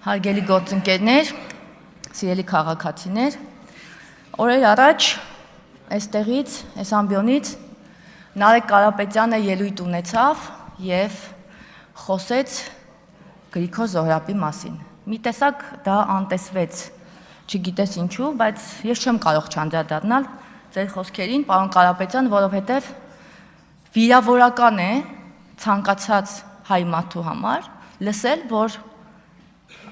Հարգելի գործընկերներ, սիրելի քաղաքացիներ, օրեր առաջ այստեղից, այս ամբիոնից Նարեկ Կարապետյանը ելույթ ունեցավ եւ խոսեց Գրիգոր Զոհրաբի մասին։ Մի տեսակ դա անտեսվեց, չգիտես ինչու, բայց ես չեմ կարող չանդրադառնալ ձեր խոսքերին, պարոն Կարապետյան, որովհետեւ վիրավորական է ցանկացած հայ մարդու համար լսել, որ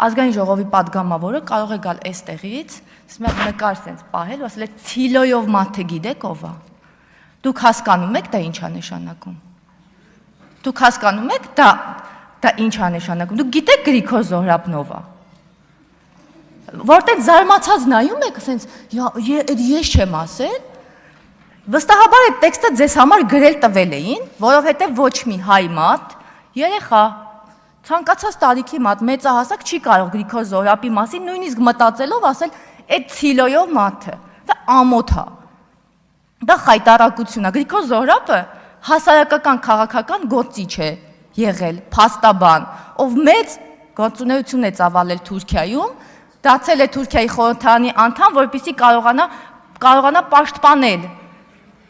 Ազգային ժողովի падգամավորը կարող է գալ այստեղից, ասում է նկար սենց պահել, ասել է ցիլոյով մարդը գիտեք ով է։ Դուք հասկանում եք դա ինչ է նշանակում։ Դուք հասկանում եք դա ինչ է նշանակում։ Դուք գիտեք Գրիգոր Զոհրաբն ով է։ Որտեղ զարմացած նայում եք, ասենց ես չեմ ասել։ Վստահաբար այդ տեքստը ձեզ համար գրել տվել էին, որովհետև ոչ մի հայ մարդ, երեխա ցանկացած տարիքի մարդ մեծահասակ չի կարող Գրիգոր Զոհրաբի մասին նույնիսկ մտածելով ասել այդ ցիլոյով մարդը, դա ամոթ է, դա խայտարակություն է, Գրիգոր Զոհրաբը հասարակական քաղաքական գործիչ է եղել, փաստաբան, ով մեծ գործունեություն է ծավալել Թուրքիայում, դարձել է Թուրքիայի խորհրդարանի անդամ, որպեսզի կարողանա պաշտպանել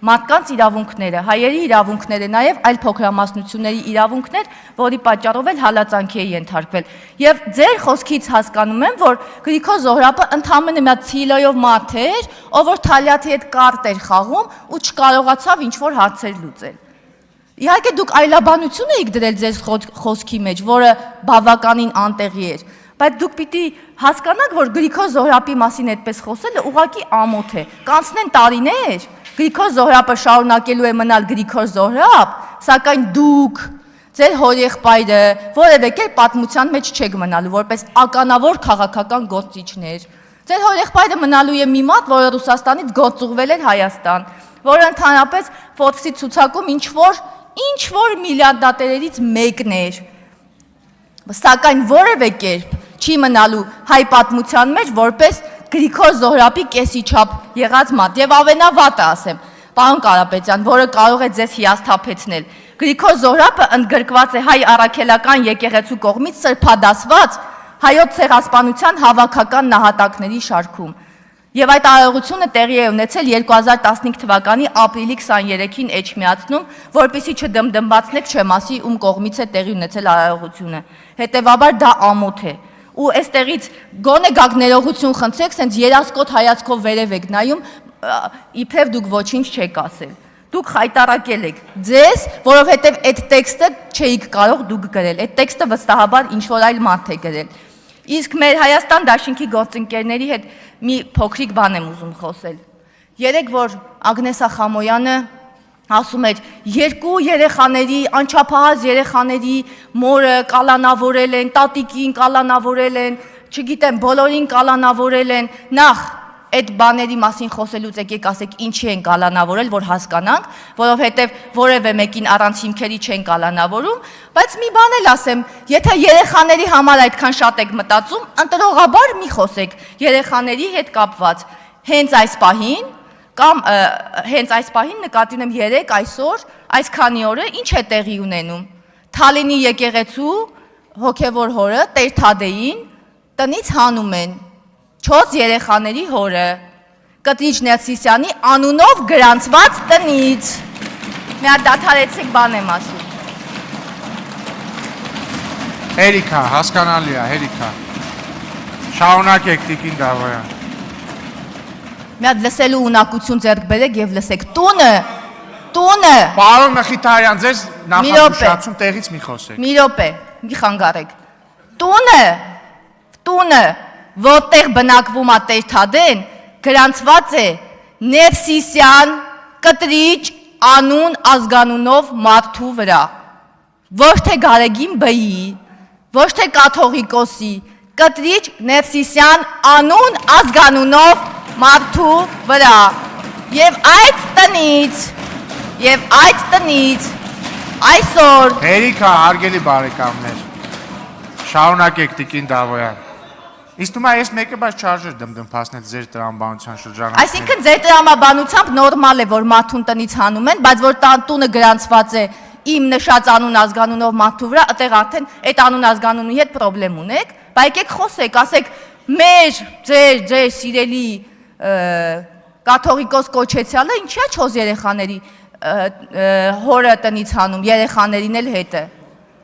մարդկանց իրավունքները, հայերի իրավունքները, նաև այլ փոքրամասնությունների իրավունքներ, որի պատճառով էլ հալածանքի է ենթարկվել։ Եվ ձեր խոսքից հասկանում եմ, որ Գրիգոր Զոհրաբը ընդամենը մի ցիլոյով մարդ էր, ով որ Թալյաթի հետ կարտ էր խաղում ու չկարողացավ ինչ-որ հարցեր լուծել։ Իհարկե դուք այլաբանություն եք դրել ձեր խոսքի մեջ, որը բավականին անտեղի էր, բայց դուք պիտի հասկանաք, որ Գրիգոր Զոհրաբի մասին այդպես խոսելը ուղղակի ամոթ է։ Կանցնեն տարիներ, Գրիգոր Զոհրաբը շարունակելու է մնալ Գրիգոր Զոհրաբ, սակայն դուք, ձեր հորեղբայրը, որևէ կերպ պատմության մեջ չեք մնալու, որպես ականավոր քաղաքական գործիչներ։ Ձեր հորեղբայրը մնալու է մի մարդ, որը Ռուսաստանից գործուղվել էր Հայաստան, որը ընդհանրապես Ֆորբսի ցուցակում ինչ-որ միլիարդատերերից մեկն էր, սակայն որևէ կերպ չի մնալու հայ պատմության մեջ, որպես Գրիգոր Զոհրաբի կեսիչափ եղած մարդ, եւ ավենավատը ասեմ, պարոն Կարապետյան, որը կարող է ձեզ հիասթափեցնել, Գրիգոր Զոհրաբը ընդգրկված է հայ առաքելական եկեղեցու կողմից սրբադասված հայոց ցեղասպանության հավաքական նահատակների շարքում։ Եվ այդ արարողությունը տեղի է ունեցել 2015 թվականի ապրիլի 23-ին Էջմիածնում, որպեսզի չդմդմբացնեք չեմ ասի ում կողմից է տեղի ունեցել արարողությունը։ Հետևաբար դա ամոթ է։ Ու այստեղից գոնե գաք ներողություն խնդրեք, սենց երասկոտ հայացքով վերև եք նայում, իբրև դուք ոչինչ չեք ասել։ Դուք խայտարակել եք ձեզ, որովհետև այդ տեքստը չէիք կարող դուք գրել։ Այդ տեքստը վստահաբար ինչ-որ այլ մարդ է գրել։ Իսկ մեր Հայաստան դաշինքի գործընկերների հետ մի փոքրիկ բան եմ ուզում խոսել։ Երեք որ Ագնեսա Խամոյանը ասում էր երկու երեխաների, անչափահաս երեխաների մորը կալանավորել են, տատիկին կալանավորել են, չգիտեմ, բոլորին կալանավորել են, նախ այդ բաների մասին խոսելուց եկեք ասեք ինչի են կալանավորել, որ հասկանանք, որովհետև որևէ մեկին առանց հիմքերի չեն կալանավորում, բայց մի բան էլ ասեմ, եթե երեխաների համար այդքան շատ եք մտածում, ընտրողաբար մի խոսեք երեխաների հետ կապված, հենց այս պահին կամ հենց այս պահին նկատի ունեմ 3 այսօր, այս քանի օրը ինչ է տեղի ունենում։ Թալինի եկեղեցու հոգևոր հորը Տեր Թադեին տնից հանում են 4 երեխաների հորը, Կտրիչ Ներսիսյանի անունով գրանցված տնից։ Մի հատ դադարեցեք բան եմ ասում։ Հերիքա, հասկանալի է, հերիքա։ Շարունակեք Տիկին Դավոյան։ Մի հատ լսելու ունակություն ձեռք բերեք եւ լսեք։ Տունը։ Պարոն Մխիթարյան, ձեզ նախատուշացում տեղից մի խոսեք։ Մի րոպե, մի խանգարեք։ Տունը, որտեղ բնակվում է Տեր Թադեն, գրանցված է Ներսիսյան Կտրիչ անուն ազգանունով մարդու վրա։ Ոչ թե Գարեգին Բ-ի, ոչ թե կաթողիկոսի, Կտրիչ Ներսիսյան անուն ազգանունով մարդու վրա։ Եվ այդ տնից այսօր Հերիքա, հարգելի բարեկամներ, շարունակեք Տիկին Դավոյան։ Իսկ դու ես մեկը բայց չարժեր դմդմփացնել ձեր տրամաբանության շրջանում։ Այսինքն ձեր տրամաբանությամբ նորմալ է, որ մարդուն տնից հանում են, բայց որ տունը գրանցված է իմ նշած անուն ազգանունով մարդու վրա, այդտեղ արդեն այդ անուն ազգանունի հետ խնդրեմ ունեք, բայց եկեք խոսեք, ասեք մեր ձեր սիրելի կաթողիկոս կոչեցյալը ինչի՞ է չոզ երեխաների հորը տնից հանում, երեխաներին էլ հետը։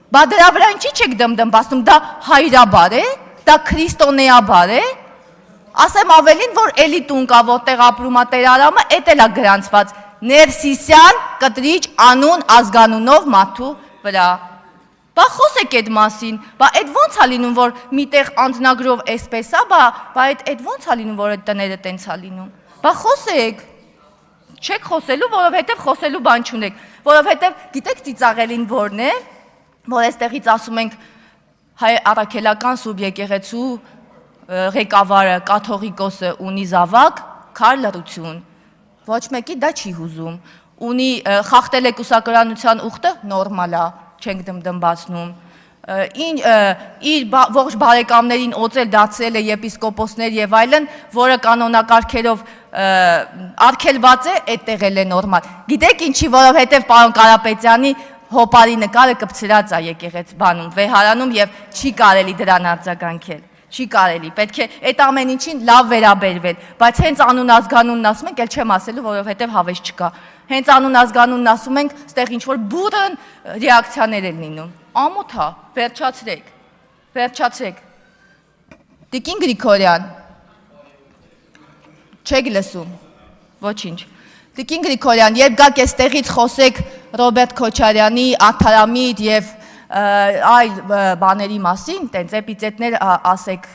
Բա դրա վրա ինչի՞ չեք դմդմբացնում, դա հայրաբար է, դա քրիստոնեաբար է։ Ասեմ ավելին, որ էլի տուն կա, որտեղ ապրում է Տեր Արամը, էդ էլ է գրանցված Ներսիսյան կտրիչ անուն ազգանունով մարդու վրա։ Բա խոսեք այդ մասին, բա այդ ո՞նց է լինում, որ միտեղ անձնագրով էսպես է, բա այդ ո՞նց է լինում, որ այդ տները տենց է լինում։ Բա խոսեք։ Չեք խոսելու, որովհետև խոսելու բան չունեք, որովհետև գիտեք ծիծաղելին որն է, որ այստեղից ասում ենք հայ առաքելական Սուրբ եկեղեցու ղեկավարը կաթողիկոսը ունի զավակ, քար լռություն, ոչ մեկի դա չի հուզում, ունի խախտել է կուսակրոնության ուխտը, նորմալ է, չենք դմդմբացնում, իր ողջ բարեկամներին օծել դարձել է եպիսկոպոսներ եւ այլն, որը կանոնակարգերով արգելված է, այդտեղ էլ է նորմալ։ Գիտեք ինչի, որովհետեւ պարոն Կարապետյանի հոպարի նկարը կպցրած է եկեղեց բանում, վեհարանում եւ չի կարելի դրան արձագանքել։ Չի կարելի, պետք է այդ ամեն ինչին լավ վերաբերվել, բայց հենց անուն ազգանունն ասում ենք, էլ չեմ ասելու, որովհետև հավես չկա։ Հենց անուն ազգանունն ասում ենք, ստեղ ինչ-որ բուրըն ռեակցիաներ են լինում։ Ամոթ է, վերջացրեք։ Տիկին Գրիգորյան, չեք լսում, ոչինչ։ Տիկին Գրիգորյան, երբ գաք էստեղից խոսեք Ռոբերտ Քոչարյանի, Աթարամիտ եւ այլ բաների մասին, տենց էպիցետներ ասեք,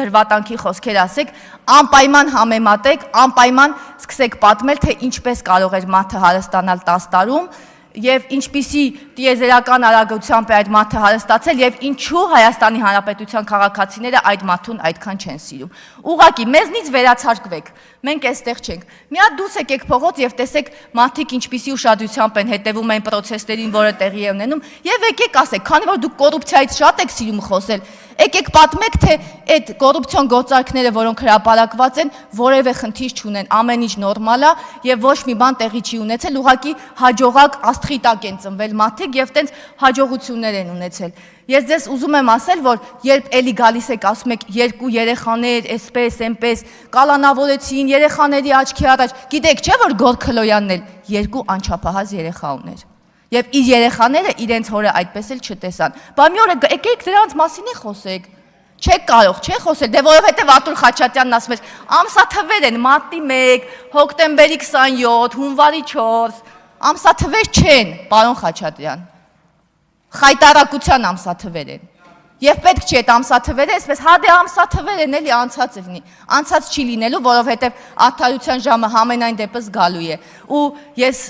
դրվատանքի խոսքեր ասեք, անպայման համեմատեք, անպայման սկսեք պատմել, թե ինչպես կարող էր մարդը հարստանալ 10 տարում եւ ինչպիսի տիեզերական արագությամբ է այդ մարդը հարստացել եւ ինչու Հայաստանի Հանրապետության քաղաքացիները այդ մարդուն այդքան չեն սիրում։ Ուղղակի մեզնից վերացարկվեք։ Մենք այստեղ չենք։ Մի հատ դուրս եկեք փողոց եւ տեսեք մարդիկ ինչպիսի ուշադրությամբ են հետևում այն process-ներին, որը տեղի է ունենում, եւ եկեք ասեք, քանի որ դուք կոռուպցիայից շատ եք սիրում խոսել, եկեք պատմեք, թե այդ կոռուպցիոն գործարքները, որոնք հրապարակված են, որևէ խնդիր չունեն, ամեն ինչ նորմալ է եւ ոչ մի բան տեղի չի ունեցել, ուղղակի հաջողակ աստղի տակ են ծնվել մարդիկ եւ տենց հաջողություններ են ունեցել։ Ես ձեզ ուզում եմ ասել, որ երբ էլի գալիս եք ասում եք երկու երեխաներ, այսպես, այնպես, կալանավորեցին երեխաների աչքի առաջ, գիտեք չէ՞ որ Գոր Քլոյանն էլ երկու անչափահաս երեխա ուներ։ Եվ իր երեխաները իրենց հորը այդպես էլ չտեսան։ Բա մի օր եկեք դրանց մասին է խոսեք։ Չեք կարող, չէ՞ խոսել, դե որովհետև Արտուր Խաչատյանն ասում էր, ամսաթվեր են, մարտի 1, հոկտեմբերի 27, հունվարի 4, ամսաթվեր չեն, պարոն Խաչատրյան։ Խայտարակության ամսաթվեր են։ Եվ պետք չի այդ ամսաթվերը, այսպես հա դե ամսաթվեր են էլի անցած լինի։ Անցած չի լինելու, որովհետև արդարության ժամը համենայն դեպս գալու է։ Ու ես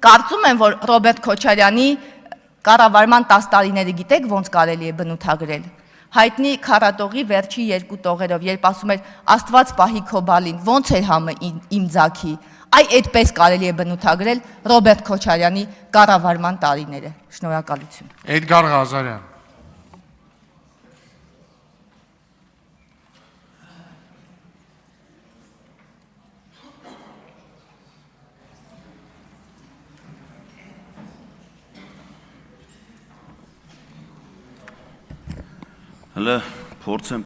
կարծում եմ, որ Ռոբերտ Քոչարյանի կառավարման 10 տարիները գիտեք ոնց կարելի է բնութագրել։ Հայտնի քառատողի վերջի 2 տողերով, երբ ասում էր Աստված պահի քո բալին, ոնց էր համը իմ ձաքի։ Այդպես կարելի է բնութագրել Ռոբերտ Քոչարյանի կառավարման տարիները։ Շնորհակալություն։ Էդգար Ղազարյան։ Հələ փորձեմ